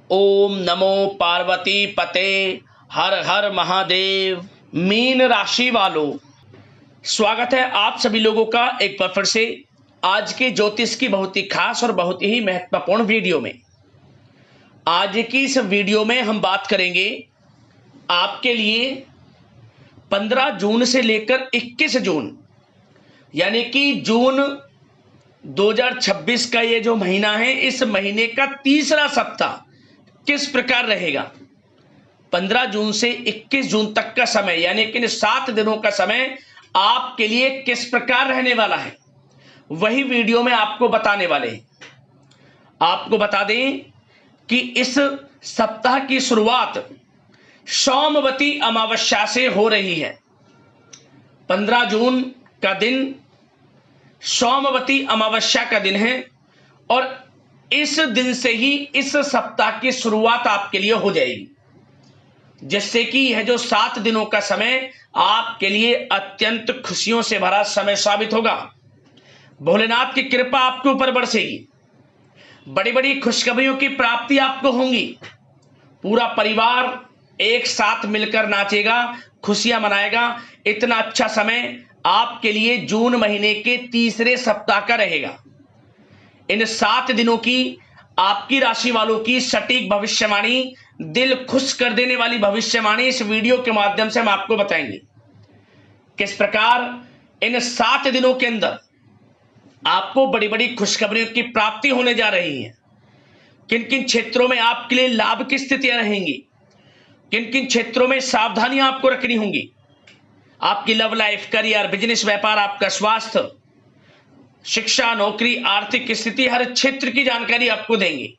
ओम नमो पार्वती पते, हर हर महादेव। मीन राशि वालों, स्वागत है आप सभी लोगों का एक बार फिर से आज के ज्योतिष की बहुत ही खास और बहुत ही महत्वपूर्ण वीडियो में। आज की इस वीडियो में हम बात करेंगे आपके लिए 15 जून से लेकर 21 जून यानी कि जून 2026 का ये जो महीना है, इस महीने का तीसरा सप्ताह किस प्रकार रहेगा। 15 जून से 21 जून तक का समय यानी कि 7 दिनों का समय आपके लिए किस प्रकार रहने वाला है, वही वीडियो में आपको बताने वाले हैं। आपको बता दें कि इस सप्ताह की शुरुआत सोमवती अमावस्या से हो रही है। 15 जून का दिन सोमवती अमावस्या का दिन है और इस दिन से ही इस सप्ताह की शुरुआत आपके लिए हो जाएगी, जिससे कि यह जो 7 दिनों का समय आपके लिए अत्यंत खुशियों से भरा समय साबित होगा। भोलेनाथ की कृपा आपके ऊपर बरसेगी, बड़ी बड़ी खुशखबरियों की प्राप्ति आपको होंगी। पूरा परिवार एक साथ मिलकर नाचेगा, खुशियां मनाएगा। इतना अच्छा समय आपके लिए जून महीने के तीसरे सप्ताह का रहेगा। इन 7 दिनों की आपकी राशि वालों की सटीक भविष्यवाणी, दिल खुश कर देने वाली भविष्यवाणी इस वीडियो के माध्यम से हम आपको बताएंगे। किस प्रकार इन 7 दिनों के अंदर आपको बड़ी बड़ी खुशखबरियों की प्राप्ति होने जा रही है, किन किन क्षेत्रों में आपके लिए लाभ की स्थितियां रहेंगी, किन किन क्षेत्रों में सावधानियां आपको रखनी होंगी। आपकी लव लाइफ, करियर, बिजनेस, व्यापार, आपका स्वास्थ्य, शिक्षा, नौकरी, आर्थिक स्थिति, हर क्षेत्र की जानकारी आपको देंगे।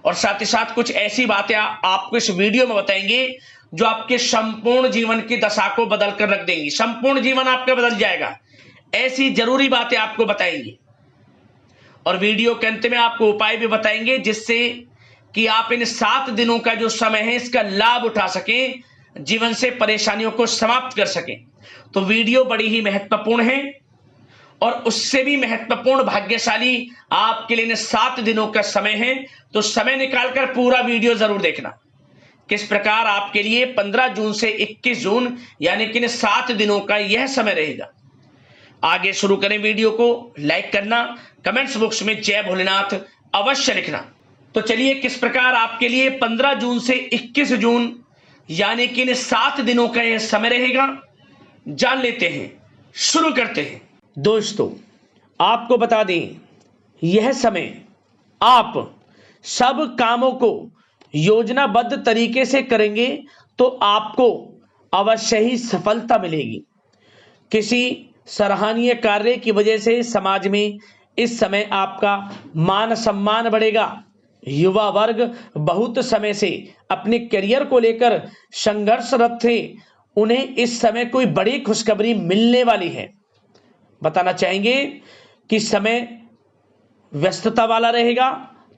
और साथ ही साथ कुछ ऐसी बातें आपको इस वीडियो में बताएंगे जो आपके संपूर्ण जीवन की दशा को बदल कर रख देंगी। संपूर्ण जीवन आपका बदल जाएगा, ऐसी जरूरी बातें आपको बताएंगे। और वीडियो के अंत में आपको उपाय भी बताएंगे, जिससे कि आप इन 7 दिनों का जो समय है इसका लाभ उठा सकें, जीवन से परेशानियों को समाप्त कर सकें। तो वीडियो बड़ी ही महत्वपूर्ण है और उससे भी महत्वपूर्ण भाग्यशाली आपके लिए 7 दिनों का समय है। तो समय निकालकर पूरा वीडियो जरूर देखना, किस प्रकार आपके लिए 15 जून से 21 जून यानी कि 7 दिनों का यह समय रहेगा। आगे शुरू करें वीडियो को, लाइक करना, कमेंट्स बॉक्स में जय भोलेनाथ अवश्य लिखना। तो चलिए, किस प्रकार आपके लिए 15 जून से 21 जून यानी कि 7 दिनों का यह समय रहेगा, जान लेते हैं, शुरू करते हैं। दोस्तों, आपको बता दें, यह समय आप सब कामों को योजनाबद्ध तरीके से करेंगे तो आपको अवश्य ही सफलता मिलेगी। किसी सराहनीय कार्य की वजह से समाज में इस समय आपका मान सम्मान बढ़ेगा। युवा वर्ग बहुत समय से अपने करियर को लेकर संघर्षरत थे, उन्हें इस समय कोई बड़ी खुशखबरी मिलने वाली है। बताना चाहेंगे कि समय व्यस्तता वाला रहेगा,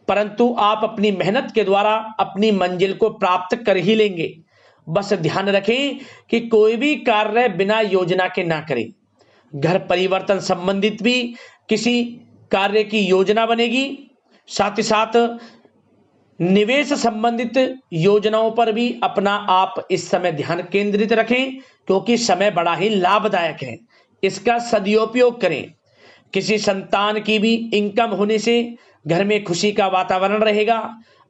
परंतु आप अपनी मेहनत के द्वारा अपनी मंजिल को प्राप्त कर ही लेंगे। बस ध्यान रखें कि कोई भी कार्य बिना योजना के ना करें। घर परिवर्तन संबंधित भी किसी कार्य की योजना बनेगी। साथ ही साथ निवेश संबंधित योजनाओं पर भी अपना आप इस समय ध्यान केंद्रित रखें, क्योंकि समय बड़ा ही लाभदायक है, इसका सदुपयोग करें। किसी संतान की भी इनकम होने से घर में खुशी का वातावरण रहेगा।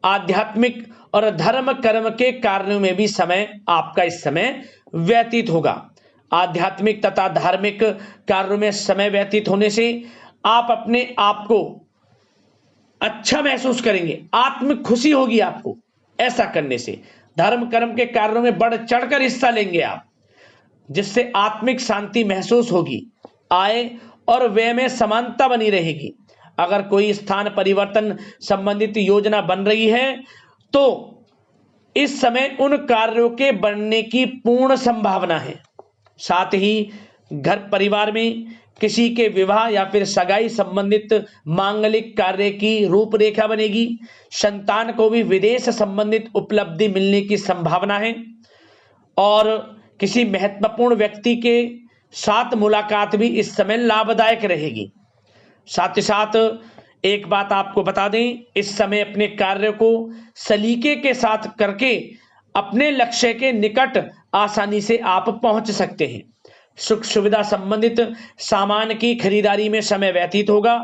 आध्यात्मिक और धर्म कर्म के कार्यों में भी समय आपका इस समय व्यतीत होगा। आध्यात्मिक तथा धार्मिक कार्यों में समय व्यतीत होने से आप अपने आप को अच्छा महसूस करेंगे, आत्मिक खुशी होगी आपको। ऐसा करने से धर्म कर्म के कार्यों में बढ़ चढ़कर हिस्सा लेंगे आप, जिससे आत्मिक शांति महसूस होगी। आय और व्यय में समानता बनी रहेगी। अगर कोई स्थान परिवर्तन संबंधित योजना बन रही है तो इस समय उन कार्यों के बनने की पूर्ण संभावना है। साथ ही घर परिवार में किसी के विवाह या फिर सगाई संबंधित मांगलिक कार्य की रूपरेखा बनेगी। संतान को भी विदेश संबंधित उपलब्धि मिलने की संभावना है और किसी महत्वपूर्ण व्यक्ति के साथ मुलाकात भी इस समय लाभदायक रहेगी। साथ ही साथ एक बात आपको बता दें, इस समय अपने कार्य को सलीके के साथ करके अपने लक्ष्य के निकट आसानी से आप पहुंच सकते हैं। सुख सुविधा संबंधित सामान की खरीदारी में समय व्यतीत होगा।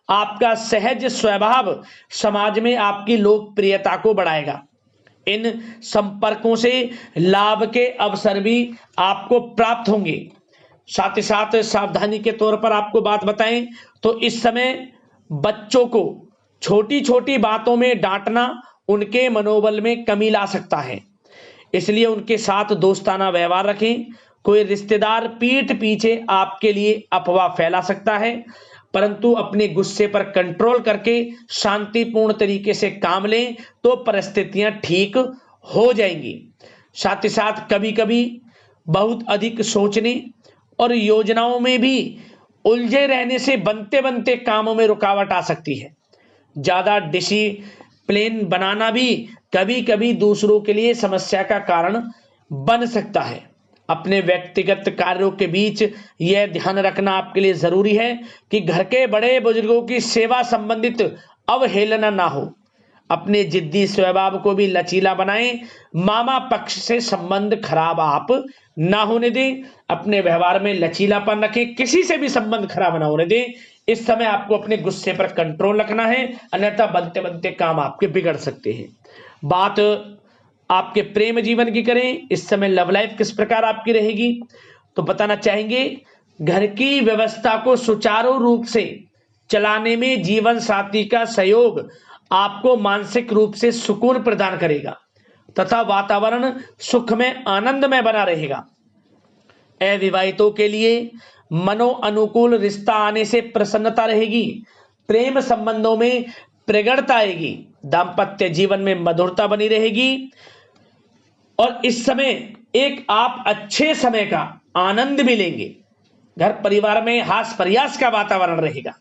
आपका सहज स्वभाव समाज में आपकी लोकप्रियता को बढ़ाएगा। इन संपर्कों से लाभ के अवसर भी आपको प्राप्त होंगे। साथ ही साथ सावधानी के तौर पर आपको बात बताएं तो इस समय बच्चों को छोटी छोटी बातों में डांटना उनके मनोबल में कमी ला सकता है, इसलिए उनके साथ दोस्ताना व्यवहार रखें। कोई रिश्तेदार पीठ पीछे आपके लिए अफवाह फैला सकता है, परंतु अपने गुस्से पर कंट्रोल करके शांतिपूर्ण तरीके से काम लें तो परिस्थितियां ठीक हो जाएंगी। साथ ही साथ कभी कभी बहुत अधिक सोचने और योजनाओं में भी उलझे रहने से बनते बनते कामों में रुकावट आ सकती है। ज्यादा डिसिप्लिन बनाना भी कभी कभी दूसरों के लिए समस्या का कारण बन सकता है। अपने व्यक्तिगत कार्यों के बीच यह ध्यान रखना आपके लिए जरूरी है कि घर के बड़े बुजुर्गों की सेवा संबंधित अवहेलना ना हो। अपने जिद्दी स्वभाव को भी लचीला बनाएं। मामा पक्ष से संबंध खराब आप ना होने दें। अपने व्यवहार में लचीलापन रखें, किसी से भी संबंध खराब ना होने दें। इस समय आपको अपने गुस्से पर कंट्रोल रखना है, अन्यथा बनते बनते काम आपके बिगड़ सकते हैं। बात आपके प्रेम जीवन की करें, इस समय लव लाइफ किस प्रकार आपकी रहेगी, तो बताना चाहेंगे घर की व्यवस्था को सुचारू रूप से चलाने में जीवन साथी का सहयोग आपको मानसिक रूप से सुकून प्रदान करेगा तथा वातावरण सुख में आनंद में बना रहेगा। अविवाहितों के लिए मनो अनुकूल रिश्ता आने से प्रसन्नता रहेगी। प्रेम संबंधों में प्रगाढ़ता आएगी। दाम्पत्य जीवन में मधुरता बनी रहेगी और इस समय एक आप अच्छे समय का आनंद भी लेंगे। घर परिवार में हास प्रयास का वातावरण रहेगा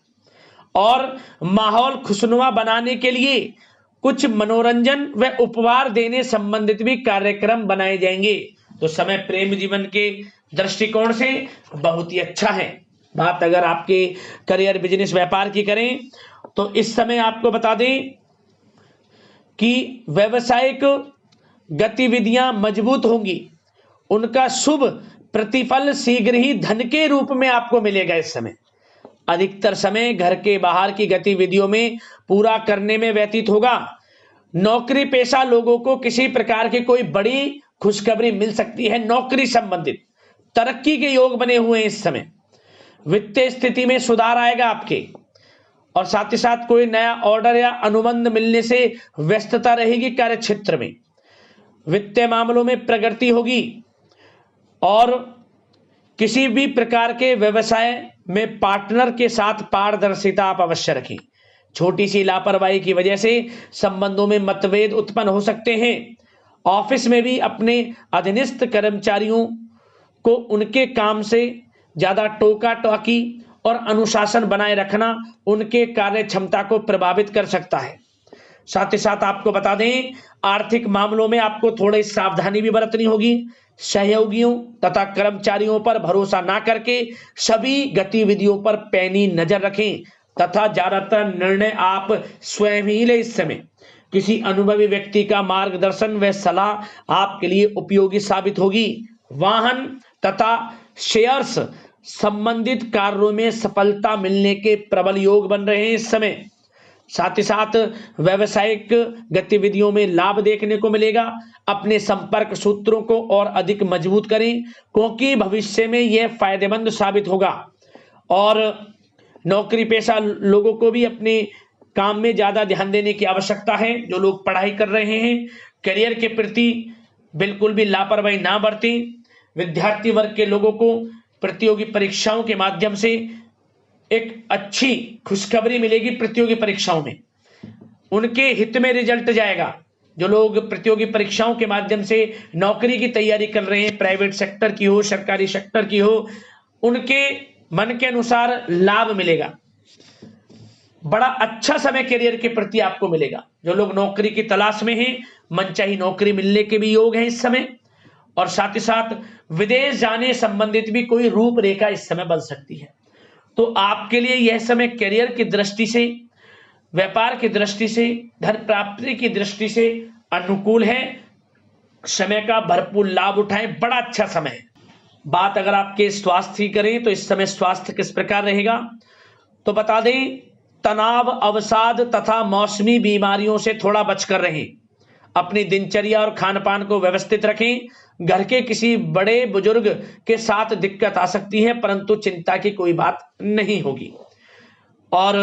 और माहौल खुशनुमा बनाने के लिए कुछ मनोरंजन व उपहार देने संबंधित भी कार्यक्रम बनाए जाएंगे। तो समय प्रेम जीवन के दृष्टिकोण से बहुत ही अच्छा है। बात अगर आपके करियर बिजनेस व्यापार की करें तो इस समय आपको बता दें कि व्यावसायिक गतिविधियां मजबूत होंगी। उनका शुभ प्रतिफल शीघ्र ही धन के रूप में आपको मिलेगा। इस समय अधिकतर समय घर के बाहर की गतिविधियों में पूरा करने में व्यतीत होगा। नौकरी पेशा लोगों को किसी प्रकार की कोई बड़ी खुशखबरी मिल सकती है। नौकरी संबंधित तरक्की के योग बने हुए हैं। इस समय वित्तीय स्थिति में सुधार आएगा आपके, और साथ ही साथ कोई नया ऑर्डर या अनुबंध मिलने से व्यस्तता रहेगी। कार्य क्षेत्र में वित्तीय मामलों में प्रगति होगी और किसी भी प्रकार के व्यवसाय में पार्टनर के साथ पारदर्शिता आप अवश्य रखें। छोटी सी लापरवाही की वजह से संबंधों में मतभेद उत्पन्न हो सकते हैं। ऑफिस में भी अपने अधीनस्थ कर्मचारियों को उनके काम से ज्यादा टोका टाकी और अनुशासन बनाए रखना उनके कार्य क्षमता को प्रभावित कर सकता है। साथ ही साथ आपको बता दें आर्थिक मामलों में आपको थोड़ी सावधानी भी बरतनी होगी। सहयोगियों तथा कर्मचारियों पर भरोसा ना करके सभी गतिविधियों पर पैनी नजर रखें तथा ज्यादातर निर्णय आप स्वयं ही लें। इस समय किसी अनुभवी व्यक्ति का मार्गदर्शन व सलाह आपके लिए उपयोगी साबित होगी। वाहन तथा शेयर्स संबंधित कार्यों में सफलता मिलने के प्रबल योग बन रहे हैं इस समय। साथ ही साथ व्यावसायिक गतिविधियों में लाभ देखने को मिलेगा। अपने संपर्क सूत्रों को और अधिक मजबूत करें क्योंकि भविष्य में यह फायदेमंद साबित होगा। और नौकरी पेशा लोगों को भी अपने काम में ज्यादा ध्यान देने की आवश्यकता है। जो लोग पढ़ाई कर रहे हैं करियर के प्रति बिल्कुल भी लापरवाही ना बरतें। विद्यार्थी वर्ग के लोगों को प्रतियोगी परीक्षाओं के माध्यम से एक अच्छी खुशखबरी मिलेगी। प्रतियोगी परीक्षाओं में उनके हित में रिजल्ट जाएगा। जो लोग प्रतियोगी परीक्षाओं के माध्यम से नौकरी की तैयारी कर रहे हैं, प्राइवेट सेक्टर की हो सरकारी सेक्टर की हो, उनके मन के अनुसार लाभ मिलेगा। बड़ा अच्छा समय करियर के प्रति आपको मिलेगा। जो लोग नौकरी की तलाश में हैं मनचाही नौकरी मिलने के भी योग हैं इस समय। और साथ ही साथ विदेश जाने संबंधित भी कोई रूपरेखा इस समय बन सकती है। तो आपके लिए यह समय करियर की दृष्टि से व्यापार की दृष्टि से, धन प्राप्ति की दृष्टि से अनुकूल है। समय का भरपूर लाभ उठाएं, बड़ा अच्छा समय है। बात अगर आपके स्वास्थ्य की करें तो इस समय स्वास्थ्य किस प्रकार रहेगा, तो बता दें तनाव, अवसाद तथा मौसमी बीमारियों से थोड़ा बचकर रहें। अपनी दिनचर्या और खान पान को व्यवस्थित रखें। घर के किसी बड़े बुजुर्ग के साथ दिक्कत आ सकती है, परंतु चिंता की कोई बात नहीं होगी। और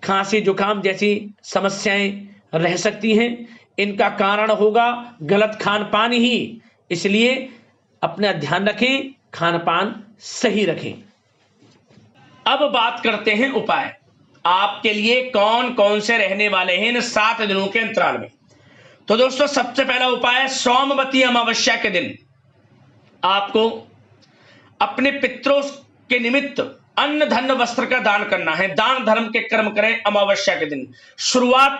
खांसी जुकाम जैसी समस्याएं रह सकती हैं, इनका कारण होगा गलत खान पान ही, इसलिए अपना ध्यान रखें, खान पान सही रखें। अब बात करते हैं उपाय, आपके लिए कौन कौन से रहने वाले हैं इन 7 दिनों के अंतराल में। तो दोस्तों सबसे पहला उपाय है, सोमवती अमावस्या के दिन आपको अपने पितरों के निमित्त अन्न धन वस्त्र का दान करना है। दान धर्म के कर्म करें अमावस्या के दिन। शुरुआत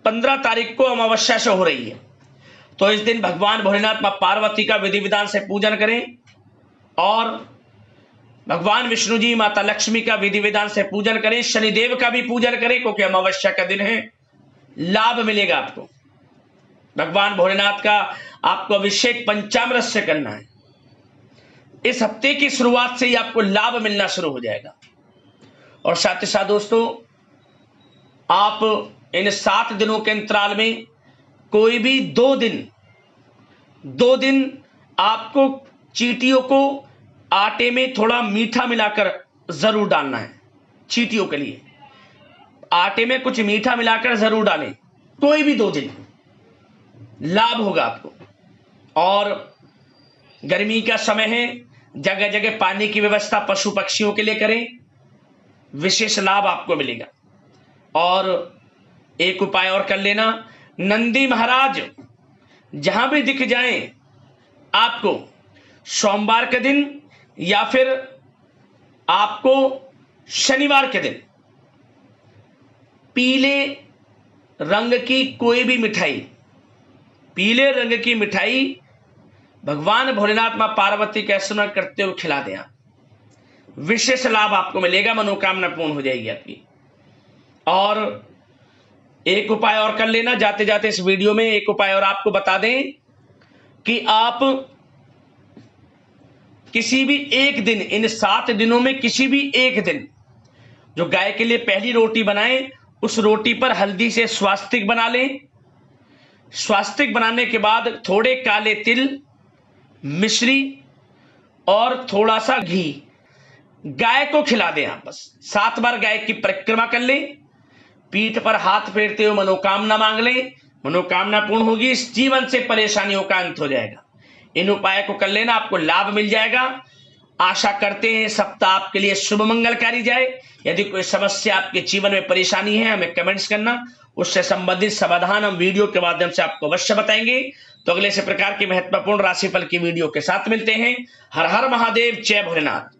15 तारीख को अमावस्या से हो रही है, तो इस दिन भगवान भोलेनाथ मां पार्वती का विधि विधान से पूजन करें और भगवान विष्णु जी, माता लक्ष्मी का विधि विधान से पूजन करें। शनिदेव का भी पूजन करें क्योंकि अमावस्या का दिन है, लाभ मिलेगा आपको। भगवान भोलेनाथ का आपको अभिषेक पंचामृत से करना है। इस हफ्ते की शुरुआत से ही आपको लाभ मिलना शुरू हो जाएगा। और साथ ही साथ दोस्तों, आप इन 7 दिनों के अंतराल में कोई भी 2 दिन आपको चींटियों को आटे में थोड़ा मीठा मिलाकर जरूर डालना है। चींटियों के लिए आटे में कुछ मीठा मिलाकर जरूर डालें, कोई भी 2 दिन, लाभ होगा आपको। और गर्मी का समय है, जगह जगह पानी की व्यवस्था पशु पक्षियों के लिए करें, विशेष लाभ आपको मिलेगा। और एक उपाय और कर लेना, नंदी महाराज जहां भी दिख जाएं आपको, सोमवार के दिन या फिर आपको शनिवार के दिन पीले रंग की कोई भी मिठाई, पीले रंग की मिठाई भगवान भोलेनाथ मां पार्वती का स्मरण करते हुए खिला दें आप, विशेष लाभ आपको मिलेगा, मनोकामना पूर्ण हो जाएगी आपकी। और एक उपाय और कर लेना, जाते जाते इस वीडियो में एक उपाय और आपको बता दें कि आप किसी भी एक दिन, इन 7 दिनों में किसी भी एक दिन जो गाय के लिए पहली रोटी बनाएं, उस रोटी पर हल्दी से स्वास्तिक बना लें। स्वास्तिक बनाने के बाद थोड़े काले तिल, मिश्री और थोड़ा सा घी गाय को खिला दें आप। बस 7 बार गाय की परिक्रमा कर लें, पीठ पर हाथ फेरते हुए मनोकामना मांग लें, मनोकामना पूर्ण होगी, इस जीवन से परेशानियों का अंत हो जाएगा। इन उपाय को कर लेना, आपको लाभ मिल जाएगा। आशा करते हैं सप्ताह आपके लिए शुभ मंगलकारी जाए। यदि कोई समस्या आपके जीवन में परेशानी है, हमें कमेंट्स करना, उससे संबंधित समाधान हम वीडियो के माध्यम से आपको अवश्य बताएंगे। तो अगले से प्रकार की महत्वपूर्ण राशिफल की वीडियो के साथ मिलते हैं। हर हर महादेव, जय भोलेनाथ।